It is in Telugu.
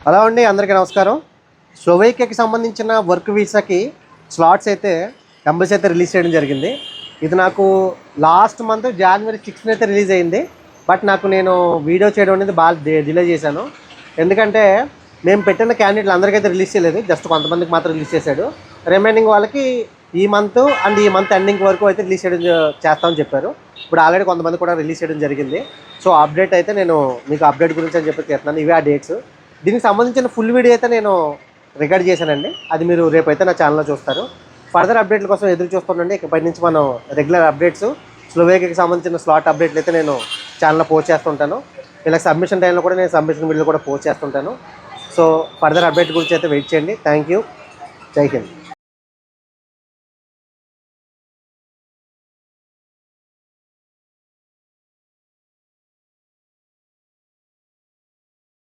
హలో అండి, అందరికీ నమస్కారం. స్లోవేకియాకి సంబంధించిన వర్క్ వీసాకి స్లాట్స్ అయితే ఎంబసీ అయితే రిలీజ్ చేయడం జరిగింది. ఇది నాకు లాస్ట్ మంత్ జనవరి 6th అయితే రిలీజ్ అయింది. బట్ నేను వీడియో చేయడం అనేది బాగా డిలే చేశాను. ఎందుకంటే మేము పెట్టిన క్యాండిడేట్లు అందరికైతే రిలీజ్ చేయలేదు, జస్ట్ కొంతమందికి మాత్రం రిలీజ్ చేశాడు. రిమైనింగ్ వాళ్ళకి ఈ మంత్ అండ్ ఈ మంత్ ఎండింగ్ వరకు అయితే రిలీజ్ చేస్తామని చెప్పారు. ఇప్పుడు ఆల్రెడీ కొంతమంది కూడా రిలీజ్ చేయడం జరిగింది. సో అప్డేట్ అయితే నేను మీకు అప్డేట్ గురించి అని చెప్పి చేస్తున్నాను. ఇవే ఆ డేట్స్. దీనికి సంబంధించిన ఫుల్ వీడియో అయితే నేను రికార్డ్ చేశానండి. అది మీరు రేపైతే నా ఛానల్లో చూస్తారు. ఫర్దర్ అప్డేట్ల కోసం ఎదురు చూస్తుండండి. ఇకపై నుంచి మనం రెగ్యులర్ అప్డేట్స్, స్లోవేకియాకి సంబంధించిన స్లాట్ అప్డేట్లు అయితే నేను ఛానల్లో పోస్ట్ చేస్తుంటాను. ఇలా సబ్మిషన్ టైంలో కూడా నేను సబ్మిషన్ వీడియోలు కూడా పోస్ట్ చేస్తుంటాను. సో ఫర్దర్ అప్డేట్ గురించి అయితే వెయిట్ చేయండి. Thank you. జై హింద్.